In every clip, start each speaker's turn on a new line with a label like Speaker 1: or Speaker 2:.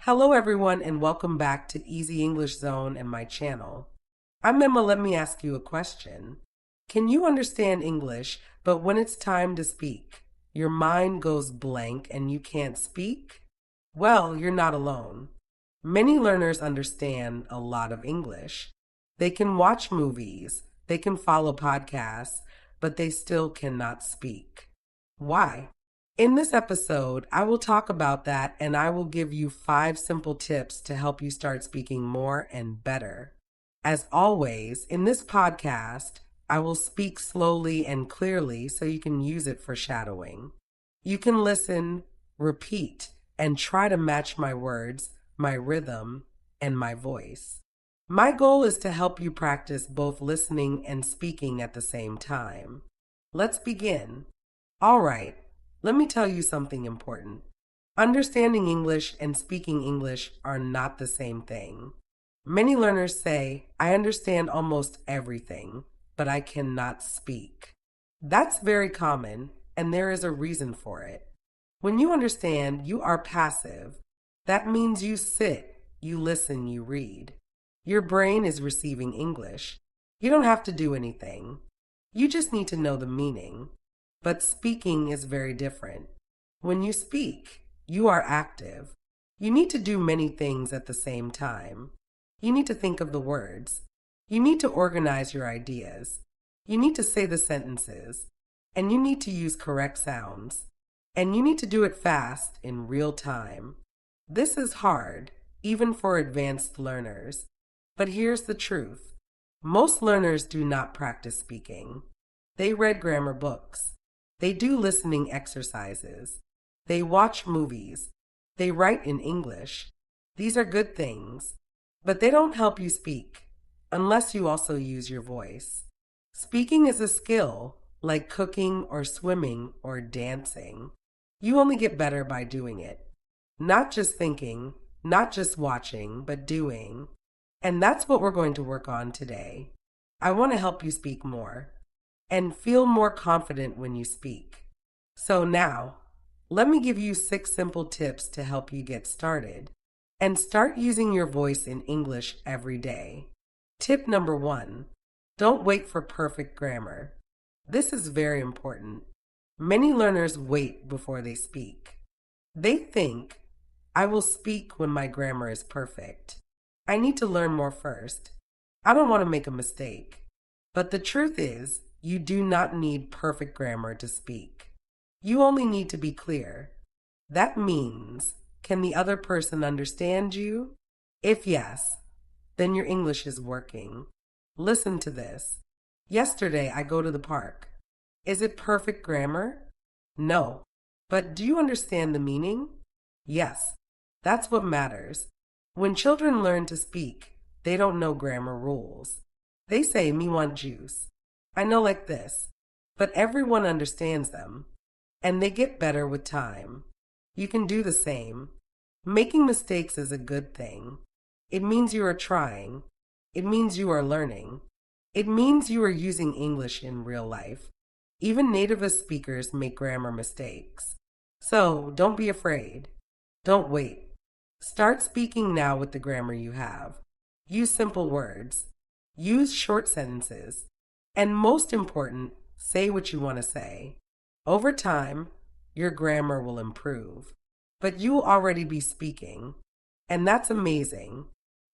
Speaker 1: Hello, everyone, and welcome back to Easy English Zone and my channel. I'm Emma. Let me ask you a question. Can you understand English, but when it's time to speak, your mind goes blank and you can't speak? Well, you're not alone. Many learners understand a lot of English. They can watch movies, they can follow podcasts, but they still cannot speak. Why? In this episode, I will talk about that and I will give you 5 simple tips to help you start speaking more and better. As always, in this podcast, I will speak slowly and clearly so you can use it for shadowing. You can listen, repeat, and try to match my words, my rhythm, and my voice. My goal is to help you practice both listening and speaking at the same time. Let's begin. All right. Let me tell you something important. Understanding English and speaking English are not the same thing. Many learners say, I understand almost everything, but I cannot speak. That's very common, and there is a reason for it. When you understand, you are passive. That means you sit, you listen, you read. Your brain is receiving English. You don't have to do anything. You just need to know the meaning. But speaking is very different. When you speak, you are active. You need to do many things at the same time. You need to think of the words. You need to organize your ideas. You need to say the sentences. And you need to use correct sounds. And you need to do it fast in real time. This is hard, even for advanced learners. But here's the truth. Most learners do not practice speaking. They read grammar books. They do listening exercises. They watch movies. They write in English. These are good things, but they don't help you speak unless you also use your voice. Speaking is a skill like cooking or swimming or dancing. You only get better by doing it. Not just thinking, not just watching, but doing. And that's what we're going to work on today. I want to help you speak more and feel more confident when you speak. So now, let me give you 6 simple tips to help you get started and start using your voice in English every day. Tip number 1, don't wait for perfect grammar. This is very important. Many learners wait before they speak. They think, I will speak when my grammar is perfect. I need to learn more first. I don't want to make a mistake. But the truth is, you do not need perfect grammar to speak. You only need to be clear. That means, can the other person understand you? If yes, then your English is working. Listen to this. Yesterday I go to the park. Is it perfect grammar? No. But do you understand the meaning? Yes. That's what matters. When children learn to speak, they don't know grammar rules. They say, me want juice. I know like this, but everyone understands them, and they get better with time. You can do the same. Making mistakes is a good thing. It means you are trying. It means you are learning. It means you are using English in real life. Even native speakers make grammar mistakes. So don't be afraid. Don't wait. Start speaking now with the grammar you have. Use simple words. Use short sentences. And most important, say what you want to say. Over time, your grammar will improve. But you will already be speaking. And that's amazing.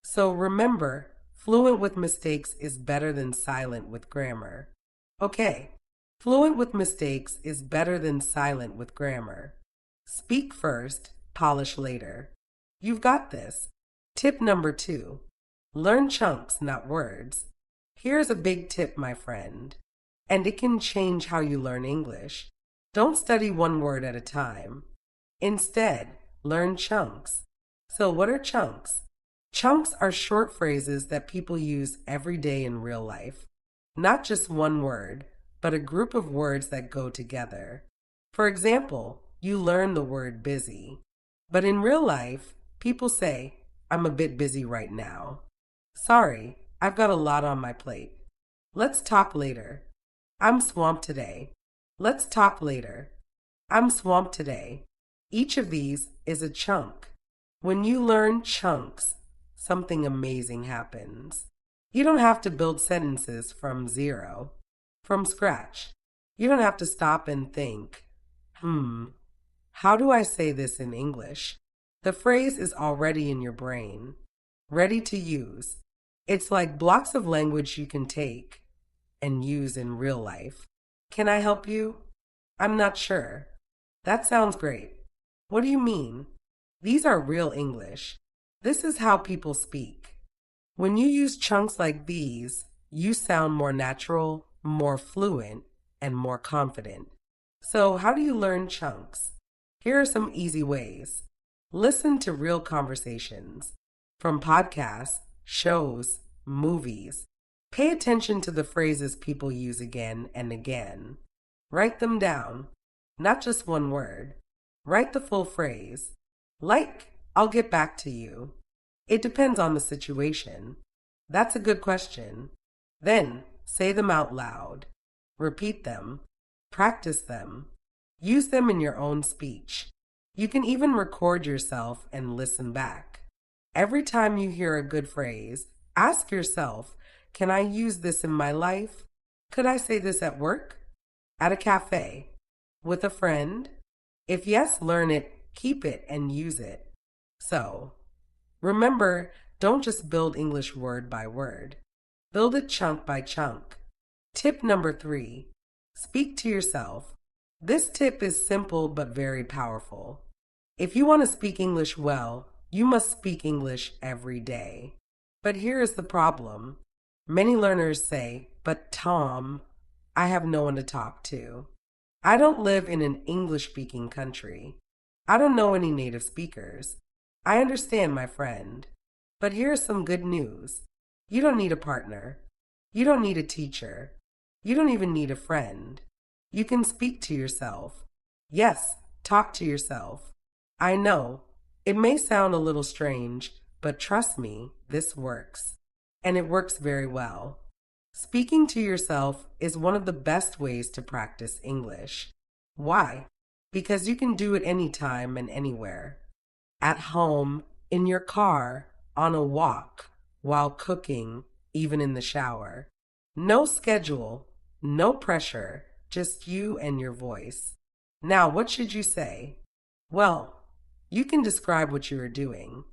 Speaker 1: So remember, fluent with mistakes is better than silent with grammar. Okay, fluent with mistakes is better than silent with grammar. Speak first, polish later. You've got this. Tip number 2, learn chunks, not words. Here's a big tip, my friend, and it can change how you learn English. Don't study one word at a time. Instead, learn chunks. So what are chunks? Chunks are short phrases that people use every day in real life. Not just one word, but a group of words that go together. For example, you learn the word busy. But in real life, people say, I'm a bit busy right now. Sorry, I've got a lot on my plate. Let's talk later. I'm swamped today. Let's talk later. I'm swamped today. Each of these is a chunk. When you learn chunks, something amazing happens. You don't have to build sentences from zero, from scratch. You don't have to stop and think, how do I say this in English? The phrase is already in your brain, ready to use. It's like blocks of language you can take and use in real life. Can I help you? I'm not sure. That sounds great. What do you mean? These are real English. This is how people speak. When you use chunks like these, you sound more natural, more fluent, and more confident. So, how do you learn chunks? Here are some easy ways. Listen to real conversations from podcasts, shows, movies. Pay attention to the phrases people use again and again. Write them down, not just one word. Write the full phrase. Like, I'll get back to you. It depends on the situation. That's a good question. Then, say them out loud. Repeat them. Practice them. Use them in your own speech. You can even record yourself and listen back. Every time you hear a good phrase, ask yourself, can I use this in my life? Could I say this at work? At a cafe? With a friend? If yes, learn it, keep it, and use it. So, remember, don't just build English word by word. Build it chunk by chunk. Tip number 3, speak to yourself. This tip is simple but very powerful. If you want to speak English well, you must speak English every day. But here is the problem. Many learners say, but Tom, I have no one to talk to. I don't live in an English-speaking country. I don't know any native speakers. I understand, my friend. But here's some good news. You don't need a partner. You don't need a teacher. You don't even need a friend. You can speak to yourself. Yes, talk to yourself. I know, it may sound a little strange, but trust me, this works. And it works very well. Speaking to yourself is one of the best ways to practice English. Why? Because you can do it anytime and anywhere. At home, in your car, on a walk, while cooking, even in the shower. No schedule, no pressure, just you and your voice. Now, what should you say? Well, you can describe what you are doing.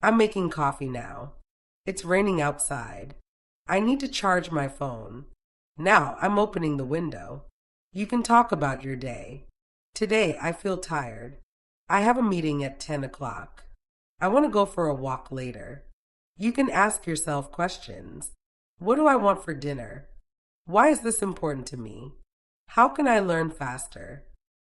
Speaker 1: I'm making coffee now. It's raining outside. I need to charge my phone. Now I'm opening the window. You can talk about your day. Today I feel tired. I have a meeting at 10 o'clock. I want to go for a walk later. You can ask yourself questions. What do I want for dinner? Why is this important to me? How can I learn faster?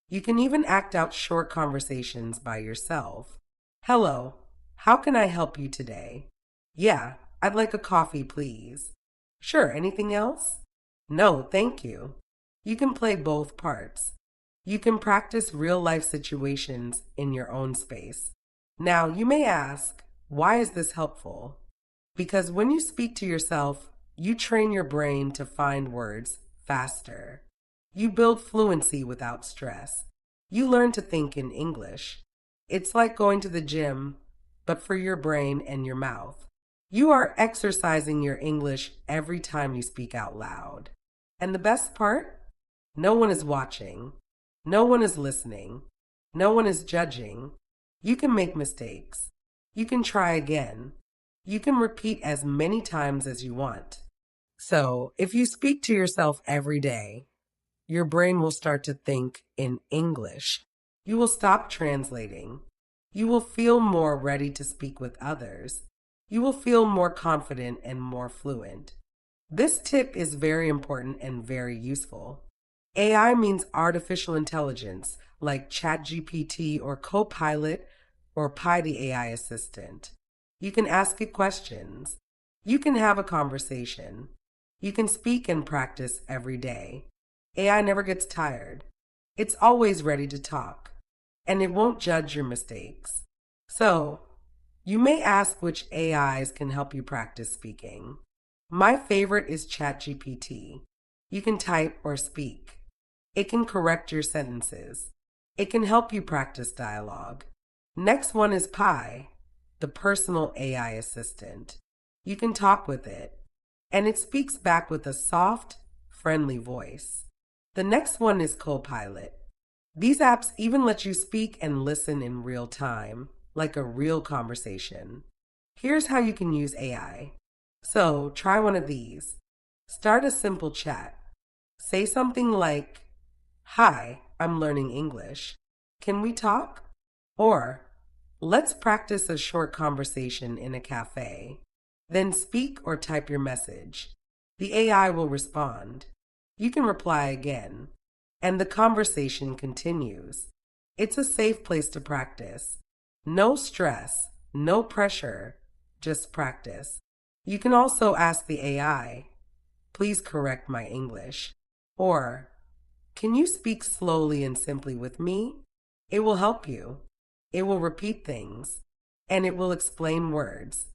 Speaker 1: You can even act out short conversations by yourself. Hello, how can I help you today? Yeah, I'd like a coffee, please. Sure, anything else? No, thank you. You can play both parts. You can practice real-life situations in your own space. Now, you may ask, why is this helpful? Because when you speak to yourself, you train your brain to find words faster. You build fluency without stress. You learn to think in English. It's like going to the gym, but for your brain and your mouth. You are exercising your English every time you speak out loud. And the best part? No one is watching. No one is listening. No one is judging. You can make mistakes. You can try again. You can repeat as many times as you want. So, if you speak to yourself every day, your brain will start to think in English. You will stop translating. You will feel more ready to speak with others. You will feel more confident and more fluent. This tip is very important and very useful. AI means artificial intelligence, like ChatGPT or Copilot or Pi the AI assistant. You can ask it questions. You can have a conversation. You can speak and practice every day. AI never gets tired. It's always ready to talk, and it won't judge your mistakes. So, you may ask which AIs can help you practice speaking. My favorite is ChatGPT. You can type or speak. It can correct your sentences. It can help you practice dialogue. Next one is Pi. the personal AI assistant. You can talk with it, and it speaks back with a soft, friendly voice. The next one is Copilot. These apps even let you speak and listen in real time, like a real conversation. Here's how you can use AI. So, try one of these. Start a simple chat. Say something like, "Hi, I'm learning English. Can we talk?" Or, "Let's practice a short conversation in a cafe." Then speak or type your message. The AI will respond. You can reply again, and the conversation continues. It's a safe place to practice. No stress, no pressure, just practice. You can also ask the AI, "Please correct my English," or "Can you speak slowly and simply with me?" It will help you. It will repeat things, and it will explain words,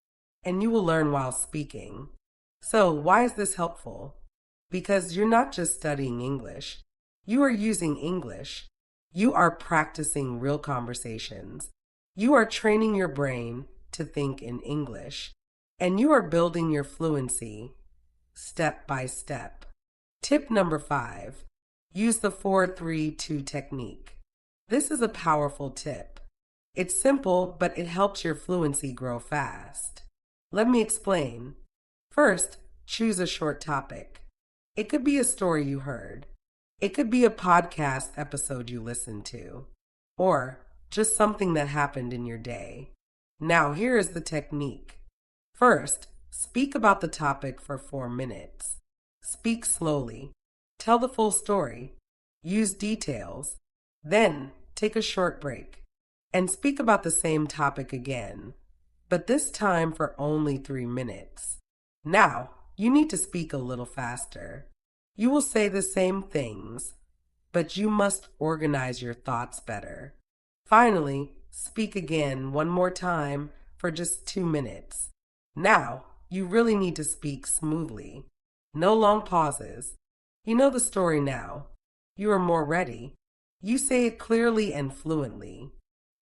Speaker 1: and you will learn while speaking. So, why is this helpful? Because you're not just studying English, you are using English. You are practicing real conversations. You are training your brain to think in English, and you are building your fluency step by step. Tip number 5. Use the 4-3-2 technique. This is a powerful tip. It's simple, but it helps your fluency grow fast. Let me explain. First, choose a short topic. It could be a story you heard. It could be a podcast episode you listened to, or just something that happened in your day. Now, here is the technique. First, speak about the topic for 4 minutes. Speak slowly. Tell the full story. Use details. Then, take a short break and speak about the same topic again, but this time for only 3 minutes. Now, you need to speak a little faster. You will say the same things, but you must organize your thoughts better. Finally, speak again one more time for just 2 minutes. Now, you really need to speak smoothly. No long pauses. You know the story now. You are more ready. You say it clearly and fluently.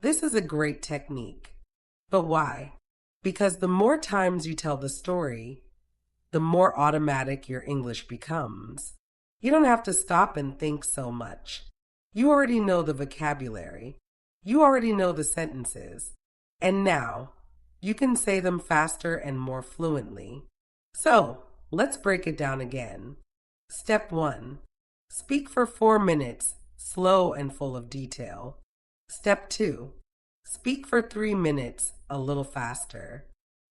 Speaker 1: This is a great technique. But why? Because the more times you tell the story, the more automatic your English becomes. You don't have to stop and think so much. You already know the vocabulary. You already know the sentences. And now, you can say them faster and more fluently. So, let's break it down again. Step 1. Speak for 4 minutes, slow and full of detail. Step 2. Speak for 3 minutes, a little faster.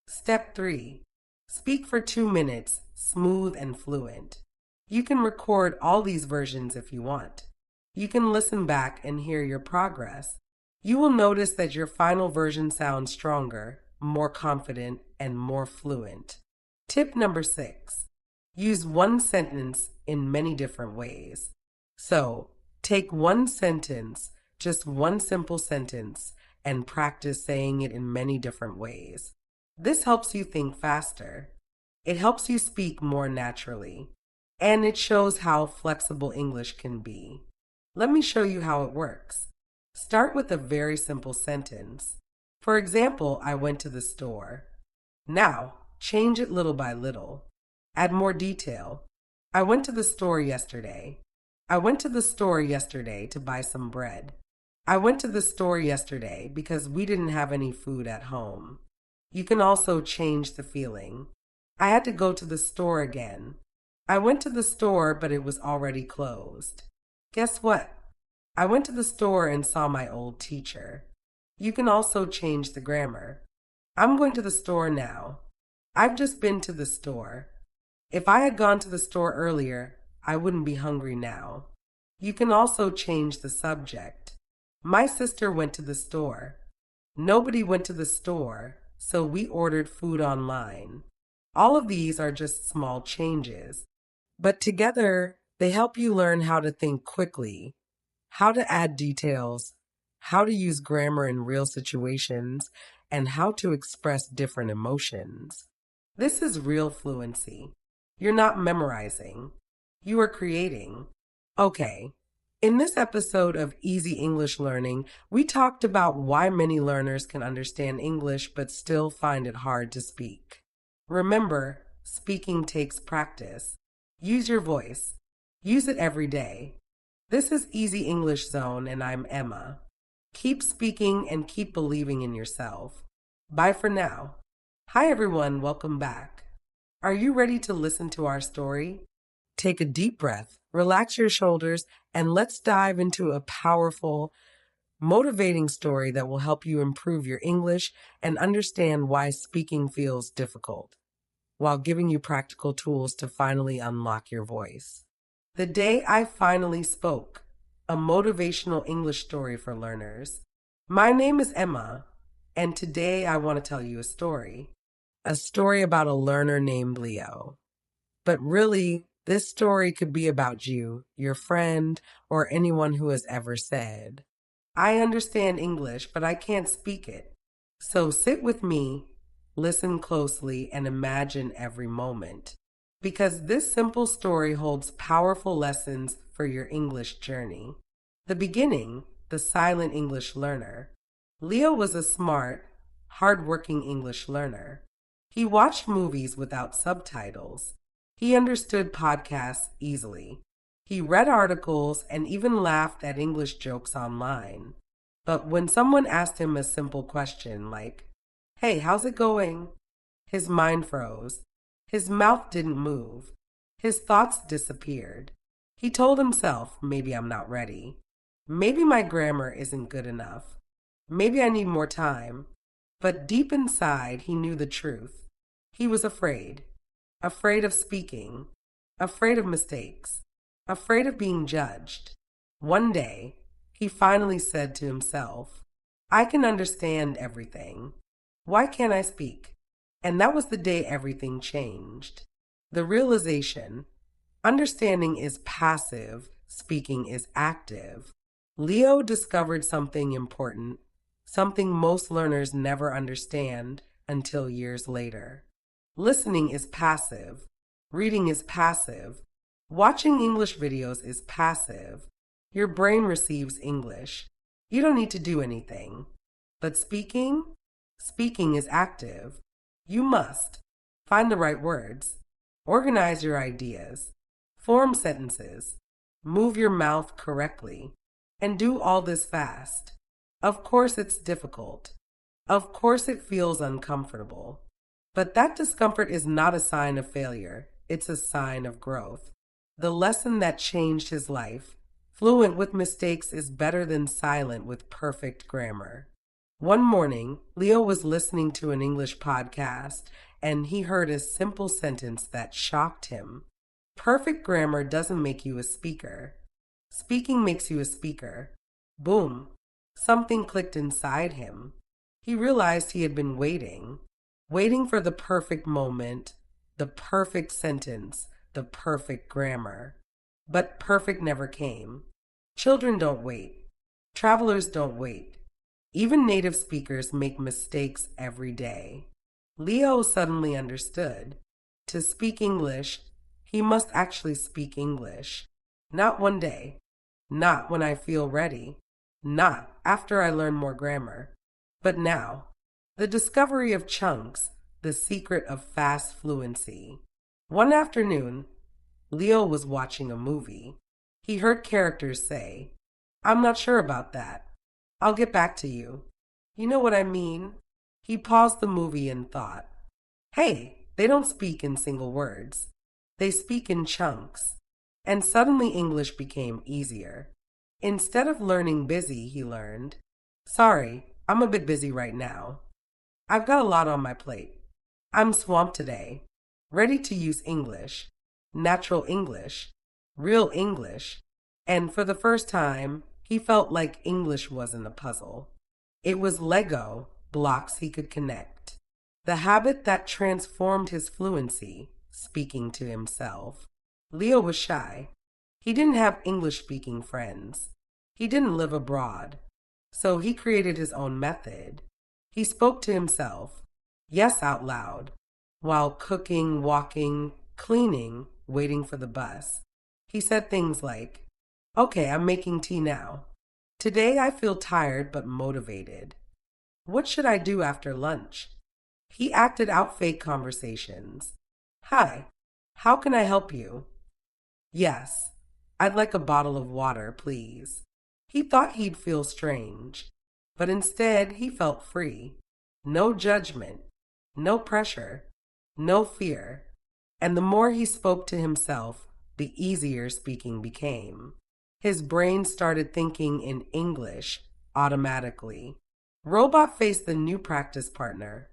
Speaker 1: Step 3. Speak for 2 minutes, smooth and fluent. You can record all these versions if you want. You can listen back and hear your progress. You will notice that your final version sounds stronger, more confident, and more fluent. Tip number 6. Use one sentence in many different ways. So, take one sentence, just one simple sentence, and practice saying it in many different ways. This helps you think faster. It helps you speak more naturally. And it shows how flexible English can be. Let me show you how it works. Start with a very simple sentence. For example, I went to the store. Now, change it little by little. Add more detail. I went to the store yesterday. I went to the store yesterday to buy some bread. I went to the store yesterday because we didn't have any food at home. You can also change the feeling. I had to go to the store again. I went to the store, but it was already closed. Guess what? I went to the store and saw my old teacher. You can also change the grammar. I'm going to the store now. I've just been to the store. If I had gone to the store earlier, I wouldn't be hungry now. You can also change the subject. My sister went to the store. Nobody went to the store, so we ordered food online. All of these are just small changes, but together they help you learn how to think quickly, how to add details, how to use grammar in real situations, and how to express different emotions. This is real fluency. You're not memorizing. You are creating. Okay, In this episode of Easy English Learning, we talked about why many learners can understand English but still find it hard to speak. Remember, speaking takes practice. Use your voice. Use it every day. This is Easy English Zone, and I'm Emma. Keep speaking and keep believing in yourself. Bye for now. Hi, everyone. Welcome back. Are you ready to listen to our story? Take a deep breath, relax your shoulders, and let's dive into a powerful, motivating story that will help you improve your English and understand why speaking feels difficult, while giving you practical tools to finally unlock your voice. The Day I Finally Spoke, a motivational English story for learners. My name is Emma, and today I want to tell you a story about a learner named Leo. But really, this story could be about you, your friend, or anyone who has ever said, I understand English, but I can't speak it. So sit with me, listen closely, and imagine every moment. Because this simple story holds powerful lessons for your English journey. The beginning, the silent English learner. Leo was a smart, hardworking English learner. He watched movies without subtitles. He understood podcasts easily. He read articles and even laughed at English jokes online. But when someone asked him a simple question like, Hey, how's it going? His mind froze. His mouth didn't move. His thoughts disappeared. He told himself, maybe I'm not ready. Maybe my grammar isn't good enough. Maybe I need more time. But deep inside, he knew the truth. He was afraid. Afraid of speaking, afraid of mistakes, afraid of being judged. One day, he finally said to himself, I can understand everything. Why can't I speak? And that was the day everything changed. The realization, understanding is passive, speaking is active. Leo discovered something important, something most learners never understand until years later. Listening is passive. Reading is passive. Watching English videos is passive. Your brain receives English. You don't need to do anything. But speaking is active. You must find the right words, organize your ideas, form sentences, move your mouth correctly, and do all this fast. Of course it's difficult. Of course it feels uncomfortable. But that discomfort is not a sign of failure. It's a sign of growth. The lesson that changed his life, fluent with mistakes is better than silent with perfect grammar. One morning, Leo was listening to an English podcast, and he heard a simple sentence that shocked him. Perfect grammar doesn't make you a speaker. Speaking makes you a speaker. Boom. Something clicked inside him. He realized he had been waiting for the perfect moment, the perfect sentence, the perfect grammar. But perfect never came. Children don't wait. Travelers don't wait. Even native speakers make mistakes every day. Leo suddenly understood. To speak English, he must actually speak English. Not one day. Not when I feel ready. Not after I learn more grammar. But now. The discovery of chunks, the secret of fast fluency. One afternoon, Leo was watching a movie. He heard characters say, I'm not sure about that. I'll get back to you. You know what I mean? He paused the movie and thought, Hey, they don't speak in single words. They speak in chunks. And suddenly English became easier. Instead of learning busy, he learned, Sorry, I'm a bit busy right now. I've got a lot on my plate. I'm swamped today. Ready to use English, natural English, real English. And for the first time, he felt like English wasn't a puzzle. It was Lego blocks he could connect. The habit that transformed his fluency, speaking to himself. Leo was shy. He didn't have English-speaking friends. He didn't live abroad. So he created his own method. He spoke to himself, yes out loud, while cooking, walking, cleaning, waiting for the bus. He said things like, Okay, I'm making tea now. Today I feel tired but motivated. What should I do after lunch? He acted out fake conversations. Hi, how can I help you? Yes, I'd like a bottle of water, please. He thought he'd feel strange, but instead he felt free. No judgment, no pressure, no fear. And the more he spoke to himself, the easier speaking became. His brain started thinking in English automatically. Robot faced the new practice partner,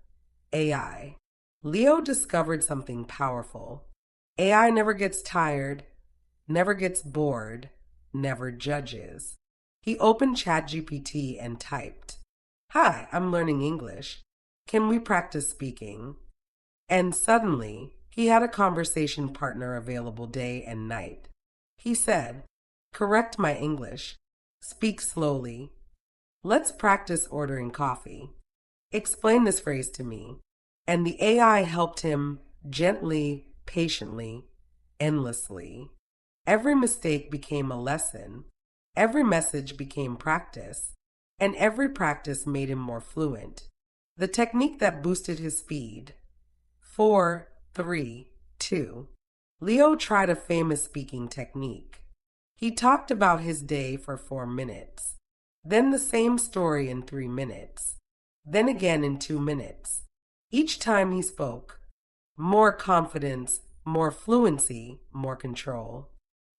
Speaker 1: AI. Leo discovered something powerful. AI never gets tired, never gets bored, never judges. He opened ChatGPT and typed, "Hi, I'm learning English. Can we practice speaking?" And suddenly, he had a conversation partner available day and night. He said, "Correct my English. Speak slowly. Let's practice ordering coffee. Explain this phrase to me." And the AI helped him gently, patiently, endlessly. Every mistake became a lesson. Every message became practice. And every practice made him more fluent. The technique that boosted his speed. 4, 3, 2. Leo tried a famous speaking technique. He talked about his day for 4 minutes, then the same story in 3 minutes, then again in 2 minutes. Each time he spoke, more confidence, more fluency, more control.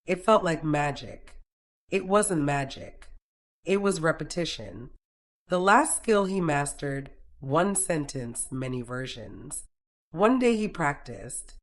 Speaker 1: It felt like magic. It wasn't magic. It was repetition. The last skill he mastered, one sentence, many versions. One day he practiced.